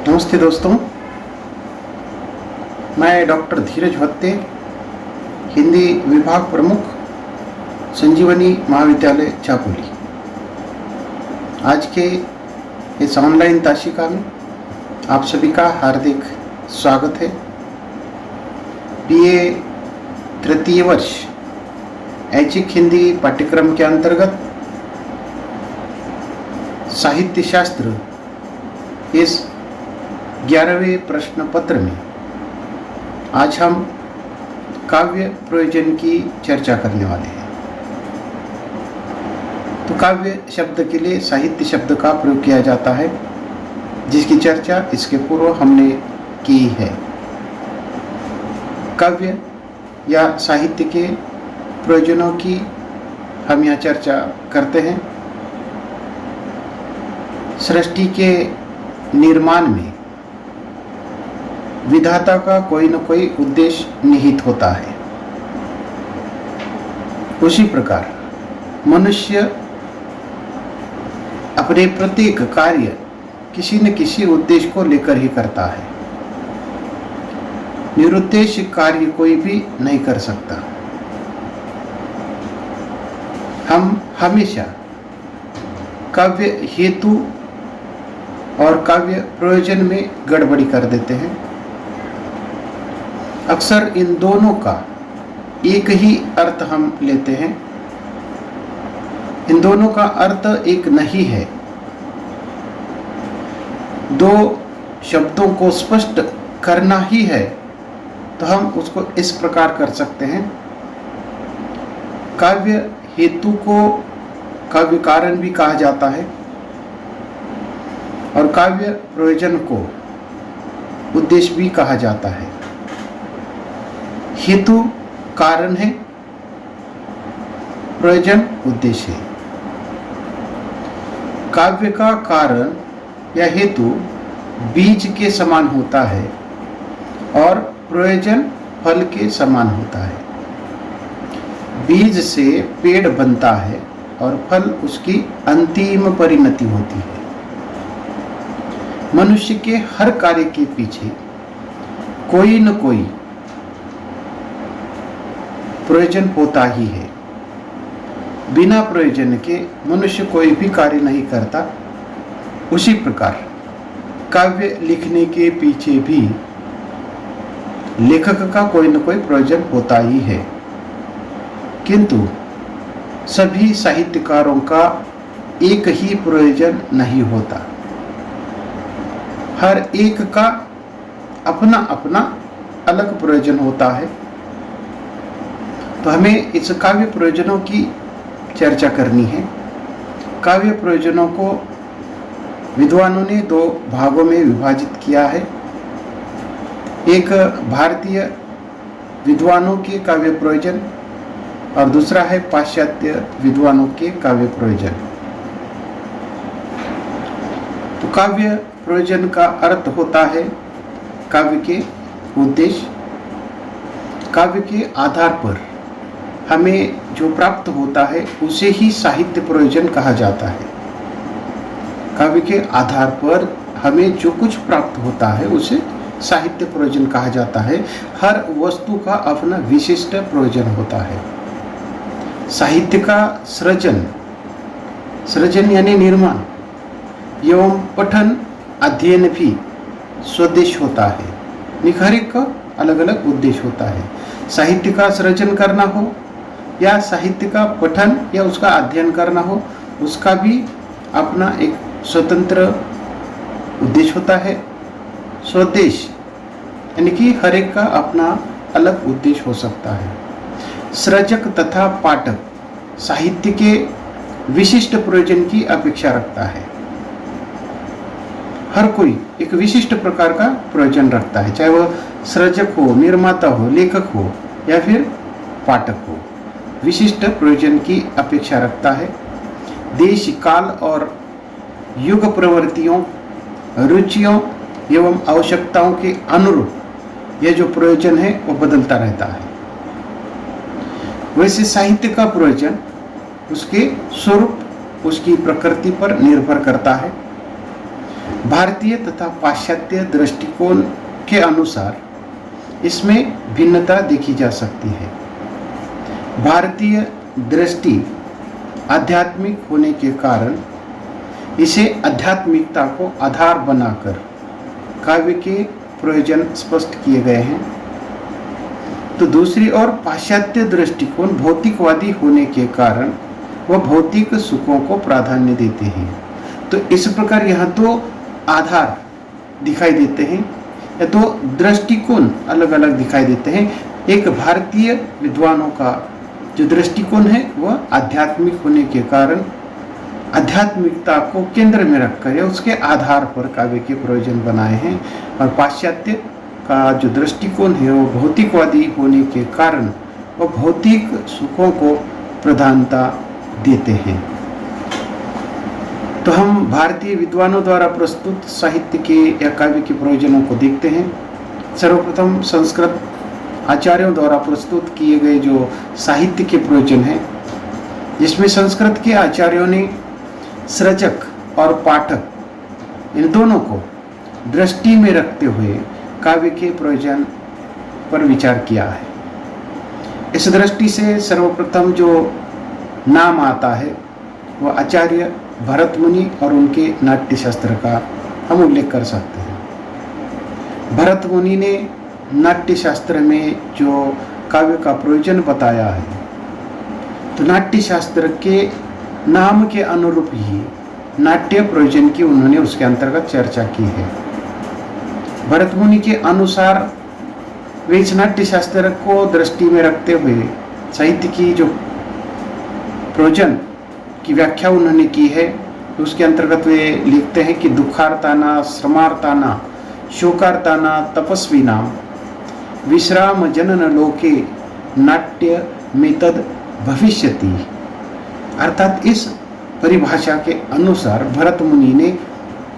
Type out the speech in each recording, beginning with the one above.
नमस्ते दोस्तों, मैं डॉक्टर धीरज भत्ते, हिंदी विभाग प्रमुख, संजीवनी महाविद्यालय चापोली। आज के इस ऑनलाइन ताशिका में आप सभी का हार्दिक स्वागत है। बीए तृतीय वर्ष ऐच्छिक हिंदी पाठ्यक्रम के अंतर्गत साहित्य शास्त्र इस 11वें प्रश्न पत्र में आज हम काव्य प्रयोजन की चर्चा करने वाले हैं। तो काव्य शब्द के लिए साहित्य शब्द का प्रयोग किया जाता है, जिसकी चर्चा इसके पूर्व हमने की है। काव्य या साहित्य के प्रयोजनों की हम यहाँ चर्चा करते हैं। सृष्टि के निर्माण में विधाता का कोई न कोई उद्देश्य निहित होता है। उसी प्रकार मनुष्य अपने प्रत्येक कार्य किसी न किसी उद्देश्य को लेकर ही करता है। निरुद्देश्य कार्य कोई भी नहीं कर सकता। हम हमेशा काव्य हेतु और काव्य प्रयोजन में गड़बड़ी कर देते हैं। अक्सर इन दोनों का एक ही अर्थ हम लेते हैं। इन दोनों का अर्थ एक नहीं है। दो शब्दों को स्पष्ट करना ही है तो हम उसको इस प्रकार कर सकते हैं। काव्य हेतु को काव्य कारण भी कहा जाता है और काव्य प्रयोजन को उद्देश्य भी कहा जाता है। हेतु कारण है, प्रयोजन उद्देश्य है। काव्य का कारण या हेतु बीज के समान होता है और प्रयोजन फल के समान होता है। बीज से पेड़ बनता है और फल उसकी अंतिम परिणति होती है। मनुष्य के हर कार्य के पीछे कोई न कोई प्रयोजन होता ही है। बिना प्रयोजन के मनुष्य कोई भी कार्य नहीं करता। उसी प्रकार काव्य लिखने के पीछे भी लेखक का कोई न कोई प्रयोजन होता ही है, किंतु सभी साहित्यकारों का एक ही प्रयोजन नहीं होता। हर एक का अपना अपना अलग प्रयोजन होता है। तो हमें इस काव्य प्रयोजनों की चर्चा करनी है। काव्य प्रयोजनों को विद्वानों ने दो भागों में विभाजित किया है। एक भारतीय विद्वानों के काव्य प्रयोजन और दूसरा है पाश्चात्य विद्वानों के काव्य प्रयोजन। तो काव्य प्रयोजन का अर्थ होता है काव्य के उद्देश्य। काव्य के आधार पर हमें जो प्राप्त होता है उसे ही साहित्य प्रयोजन कहा जाता है। काव्य के आधार पर हमें जो कुछ प्राप्त होता है उसे साहित्य प्रयोजन कहा जाता है। हर वस्तु का अपना विशिष्ट प्रयोजन होता है। साहित्य का सृजन यानी निर्माण एवं पठन अध्ययन भी स्वदेश होता है। हर एक का अलग अलग उद्देश्य होता है। साहित्य का सृजन करना हो या साहित्य का पठन या उसका अध्ययन करना हो, उसका भी अपना एक स्वतंत्र उद्देश्य होता है। स्वदेश यानी कि हर एक का अपना अलग उद्देश्य हो सकता है। सृजक तथा पाठक साहित्य के विशिष्ट प्रयोजन की अपेक्षा रखता है। हर कोई एक विशिष्ट प्रकार का प्रयोजन रखता है, चाहे वह सृजक हो, निर्माता हो, लेखक हो या फिर पाठक हो। विशिष्ट प्रयोजन की अपेक्षा रखता है। देश, काल और युग प्रवृत्तियों, रुचियों एवं आवश्यकताओं के अनुरूप यह जो प्रयोजन है वो बदलता रहता है। वैसे साहित्य का प्रयोजन उसके स्वरूप, उसकी प्रकृति पर निर्भर करता है। भारतीय तथा पाश्चात्य दृष्टिकोण के अनुसार इसमें भिन्नता देखी जा सकती है। भारतीय दृष्टि आध्यात्मिक होने के कारण इसे आध्यात्मिकता को आधार बनाकर काव्य के प्रयोजन स्पष्ट किए गए हैं। तो दूसरी ओर पाश्चात्य दृष्टिकोण भौतिकवादी होने के कारण वह भौतिक सुखों को प्राधान्य देते हैं। तो इस प्रकार यहाँ दो आधार दिखाई देते हैं या दो दृष्टिकोण अलग अलग दिखाई देते हैं। एक भारतीय विद्वानों का जो दृष्टिकोण है वह आध्यात्मिक होने के कारण आध्यात्मिकता को केंद्र में रखकर या उसके आधार पर काव्य के प्रयोजन बनाए हैं, और पाश्चात्य का जो दृष्टिकोण है वो भौतिकवादी होने के कारण वह भौतिक सुखों को प्रधानता देते हैं। तो हम भारतीय विद्वानों द्वारा प्रस्तुत साहित्य के या काव्य के प्रयोजनों को देखते हैं। सर्वप्रथम संस्कृत आचार्यों द्वारा प्रस्तुत किए गए जो साहित्य के प्रयोजन हैं, जिसमें संस्कृत के आचार्यों ने सृजक और पाठक इन दोनों को दृष्टि में रखते हुए काव्य के प्रयोजन पर विचार किया है। इस दृष्टि से सर्वप्रथम जो नाम आता है वह आचार्य भरत मुनि और उनके नाट्यशास्त्र का हम उल्लेख कर सकते हैं। भरत मुनि ने नाट्यशास्त्र में जो काव्य का प्रयोजन बताया है, तो नाट्यशास्त्र के नाम के अनुरूप ही नाट्य प्रयोजन की उन्होंने उसके अंतर्गत चर्चा की है। भरत मुनि के अनुसार वे इस नाट्यशास्त्र को दृष्टि में रखते हुए साहित्य की जो प्रयोजन की व्याख्या उन्होंने की है, उसके अंतर्गत वे लिखते हैं कि दुखार्ताना श्रमार्ताना शोकार्ताना तपस्वी नाम विश्राम जनन लोके नाट्य मेतद भविष्यति। अर्थात इस परिभाषा के अनुसार भरत मुनि ने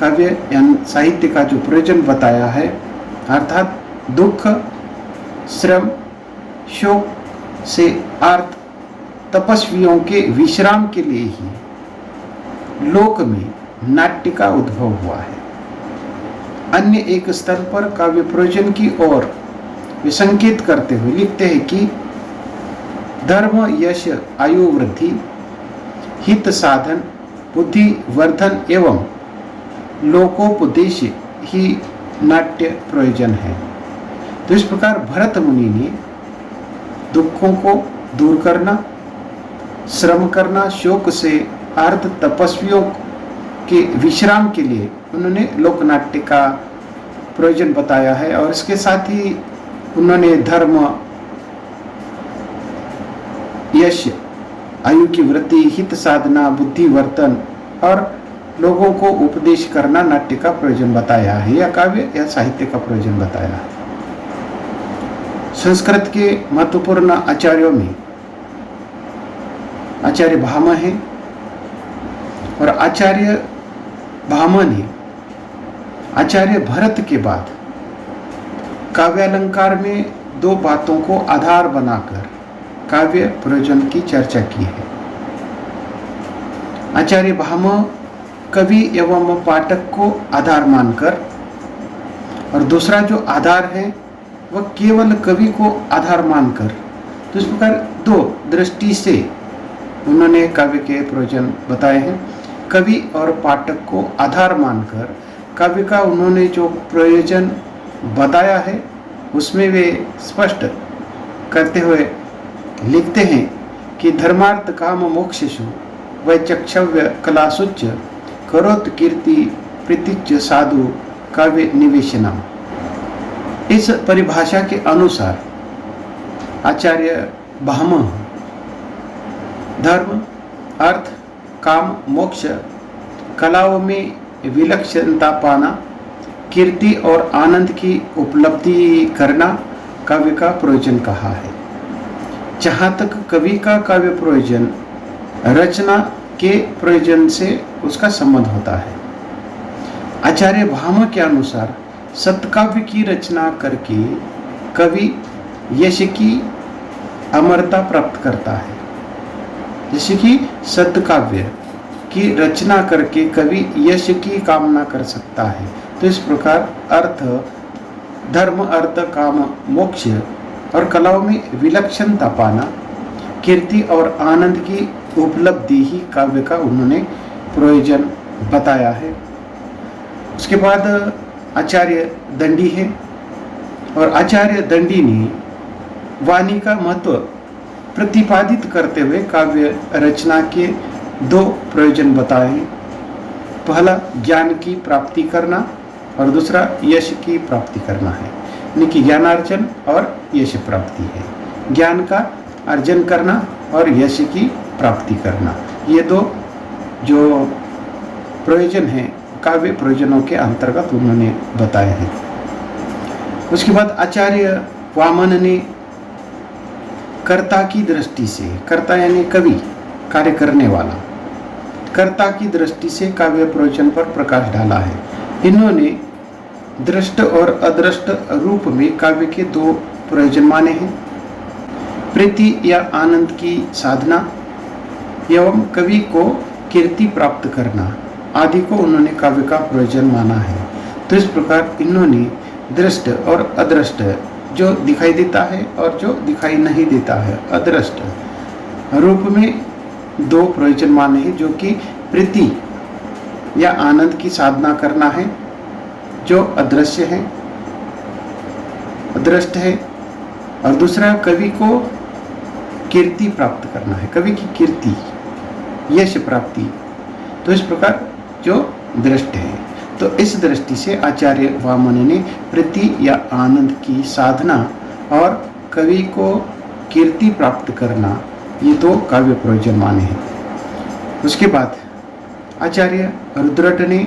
काव्य या साहित्य का जो प्रयोजन बताया है, अर्थात दुख श्रम शोक से अर्थ तपस्वियों के विश्राम के लिए ही लोक में नाट्य का उद्भव हुआ है। अन्य एक स्तर पर काव्य प्रयोजन की ओर वे संकेत करते हुए लिखते हैं कि धर्म यश आयु वृद्धि हित साधन बुद्धि वर्धन एवं लोकोपदेश ही नाट्य प्रयोजन है। तो इस प्रकार भरत मुनि ने दुखों को दूर करना, श्रम करना, शोक से अर्थ तपस्वियों के विश्राम के लिए उन्होंने लोकनाट्य का प्रयोजन बताया है। और इसके साथ ही उन्होंने धर्म यश आयु की वृद्धि हित साधना बुद्धि वर्तन और लोगों को उपदेश करना नाट्य का प्रयोजन बताया है, या काव्य या साहित्य का प्रयोजन बताया है। संस्कृत के महत्वपूर्ण आचार्यों में आचार्य भामा है, और आचार्य भामा ने आचार्य भरत के बाद काव्यालंकार में दो बातों को आधार बनाकर काव्य प्रयोजन की चर्चा की है। आचार्य भामा कवि एवं पाठक को आधार मानकर, और दूसरा जो आधार है वह केवल कवि को आधार मानकर, तो इस प्रकार दो दृष्टि से उन्होंने काव्य के प्रयोजन बताए हैं। कवि और पाठक को आधार मानकर काव्य का उन्होंने जो प्रयोजन बताया है उसमें वे स्पष्ट करते हुए लिखते हैं कि धर्मार्थ काम मोक्षेषु वैचक्षव्य कलासुच्च करोत कीर्ति प्रीतिच साधु काव्य निवेशनम। इस परिभाषा के अनुसार आचार्य भामा धर्म अर्थ काम मोक्ष कलाओं में विलक्षणता पाना, कीर्ति और आनंद की उपलब्धि करना काव्य का प्रयोजन कहा है। जहाँ तक कवि का काव्य प्रयोजन रचना के प्रयोजन से उसका संबंध होता है, आचार्य भामा के अनुसार सत्काव्य की रचना करके कवि यश की अमरता प्राप्त करता है। जैसे कि सत्काव्य की रचना करके कवि यश की कामना कर सकता है। तो इस प्रकार अर्थ, धर्म, अर्थ, काम, मोक्ष और कलाओं में विलक्षणता पाना, कीर्ति और आनंद की उपलब्धि ही काव्य का उन्होंने प्रयोजन बताया है। उसके बाद आचार्य दंडी है, और आचार्य दंडी ने वाणी का महत्व प्रतिपादित करते हुए काव्य रचना के दो प्रयोजन बताए हैं। पहला ज्ञान की प्राप्ति करना और दूसरा यश की प्राप्ति करना है, यानी कि ज्ञानार्जन और यश प्राप्ति है। ज्ञान का अर्जन करना और यश की प्राप्ति करना, ये दो जो प्रयोजन हैं काव्य प्रयोजनों के अंतर्गत उन्होंने बताए हैं। उसके बाद आचार्य वामन ने कर्ता की दृष्टि से, कर्ता यानी कवि, कार्य करने वाला, कर्ता की दृष्टि से काव्य प्रयोजन पर प्रकाश डाला है। इन्होंने दृष्ट और अदृष्ट रूप में काव्य के दो प्रयोजन माने हैं। प्रीति या आनंद की साधना एवं कवि को कीर्ति प्राप्त करना आदि को उन्होंने काव्य का प्रयोजन माना है। तो इस प्रकार इन्होंने दृष्ट और अदृष्ट, जो दिखाई देता है और जो दिखाई नहीं देता है, अदृष्ट रूप में दो प्रयोजन माने हैं, जो कि प्रीति या आनंद की साधना करना है, जो अदृश्य है, अदृष्ट है, और दूसरा कवि को कीर्ति प्राप्त करना है, कवि की कीर्ति, यश प्राप्ति। तो इस प्रकार जो दृष्ट है, तो इस दृष्टि से आचार्य वामन ने प्रीति या आनंद की साधना और कवि को कीर्ति प्राप्त करना, ये दो काव्य प्रयोजन माने हैं। उसके बाद आचार्य रुद्रट ने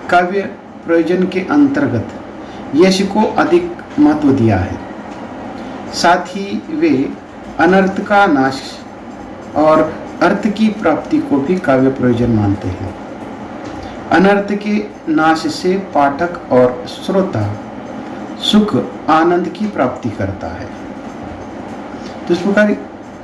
काव्य प्रयोजन के अंतर्गत यश को अधिक महत्व दिया है। साथ ही वे अनर्थ का नाश और अर्थ की प्राप्ति को भी काव्य प्रयोजन मानते हैं। अनर्थ के नाश से पाठक और श्रोता सुख आनंद की प्राप्ति करता है। तो इस प्रकार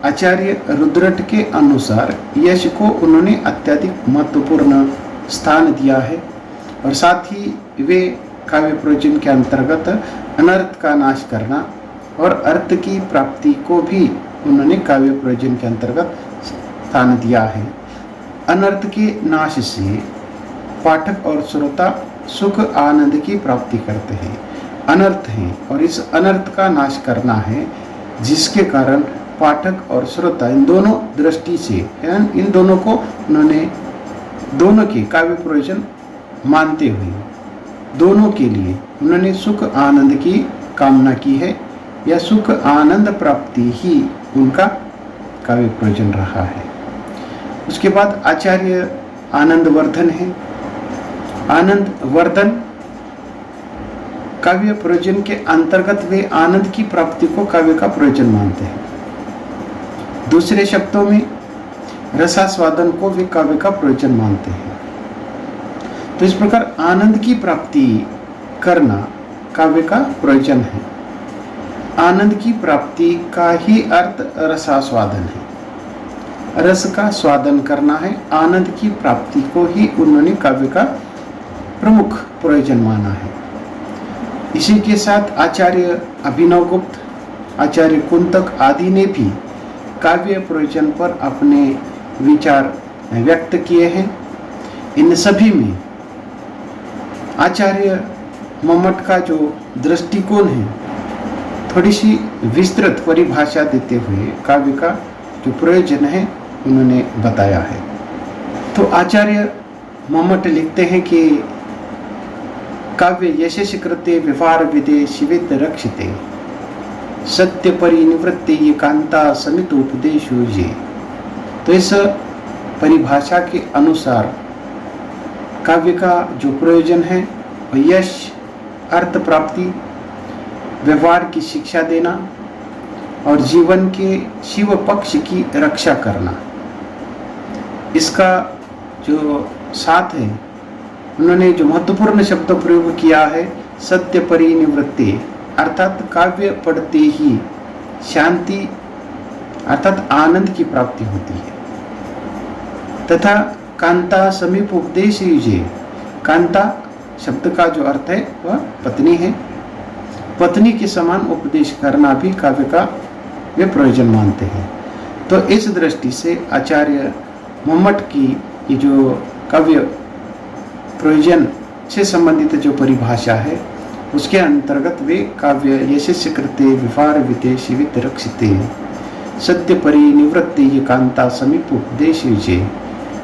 आचार्य रुद्रट के अनुसार यश को उन्होंने अत्यधिक महत्वपूर्ण स्थान दिया है, और साथ ही वे काव्य प्रयोजन के अंतर्गत अनर्थ का नाश करना और अर्थ की प्राप्ति को भी उन्होंने काव्य प्रयोजन के अंतर्गत स्थान दिया है। अनर्थ के नाश से पाठक और श्रोता सुख आनंद की प्राप्ति करते हैं। अनर्थ है और इस अनर्थ का नाश करना है, जिसके कारण पाठक और श्रोता इन दोनों दृष्टि से, इन दोनों को उन्होंने दोनों के काव्य प्रयोजन मानते हुए दोनों के लिए उन्होंने सुख आनंद की कामना की है, या सुख आनंद प्राप्ति ही उनका काव्य प्रयोजन रहा है। उसके बाद आचार्य आनंद वर्धन है। आनंद वर्धन काव्य प्रयोजन के अंतर्गत वे आनंद की प्राप्ति को काव्य का प्रयोजन मानते हैं। दूसरे शब्दों में रसास्वादन को वे काव्य का प्रयोजन मानते हैं। तो इस प्रकार आनंद की प्राप्ति करना काव्य का प्रयोजन है। आनंद की प्राप्ति का ही अर्थ रसास्वादन है। रस का स्वादन करना है, आनंद की प्राप्ति को ही उन्होंने काव्य का प्रमुख प्रयोजन माना है। इसी के साथ आचार्य अभिनवगुप्त, आचार्य कुंतक आदि ने भी काव्य प्रयोजन पर अपने विचार व्यक्त किए हैं। इन सभी में आचार्य मम्मट का जो दृष्टिकोण है, थोड़ी सी विस्तृत परिभाषा देते हुए काव्य का जो प्रयोजन है उन्होंने बताया है। तो आचार्य मम्मट लिखते हैं कि काव्य यशस्स कृते व्यवहार विदे शिवेत रक्षिते सत्य परिनिवृत्ति ये कांता समित उपदेशो ये। तो इस परिभाषा के अनुसार काव्य का जो प्रयोजन है वह यश, अर्थ प्राप्ति, व्यवहार की शिक्षा देना और जीवन के शिव पक्ष की रक्षा करना। इसका जो साथ है उन्होंने जो महत्वपूर्ण शब्द प्रयोग किया है सत्य परिनिवृत्ति, अर्थात काव्य पढ़ते ही शांति अर्थात आनंद की प्राप्ति होती है। तथा कांता समीप उपदेश युजे। कांता शब्द का जो अर्थ है वह पत्नी है। पत्नी के समान उपदेश करना भी काव्य का वे प्रयोजन मानते हैं। तो इस दृष्टि से आचार्य मम्मट की ये जो काव्य प्रयोजन से संबंधित जो परिभाषा है उसके अंतर्गत वे काव्य यशस्य कृते विभार विते शिवित रक्षिते सत्य परिनिवृत्ति ये कांता समीप उपदेश युजे।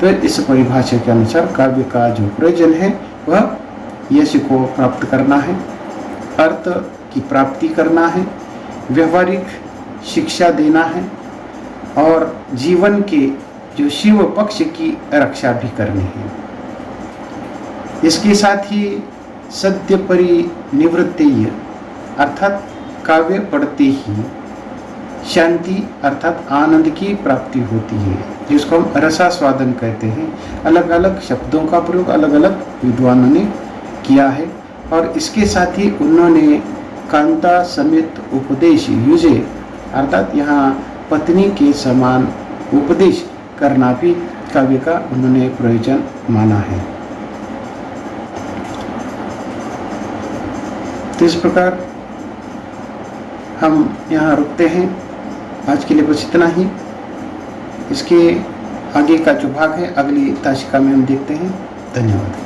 तो इस परिभाषा के अनुसार काव्य का जो प्रयोजन है वह यश को प्राप्त करना है, अर्थ की प्राप्ति करना है, व्यवहारिक शिक्षा देना है और जीवन के जो शिव पक्ष की रक्षा भी करनी है। इसके साथ ही सद्य परिनिवृत्ति अर्थात काव्य पढ़ते ही शांति अर्थात आनंद की प्राप्ति होती है, जिसको हम रसास्वादन कहते हैं। अलग अलग शब्दों का प्रयोग अलग अलग विद्वानों ने किया है और इसके साथ ही उन्होंने कांता समेत उपदेश युजे अर्थात यहाँ पत्नी के समान उपदेश करना भी काव्य का उन्होंने प्रयोजन माना है। तो इस प्रकार हम यहाँ रुकते हैं। आज के लिए बस इतना ही। इसके आगे का जो भाग है अगली ताशिका में हम देखते हैं। धन्यवाद।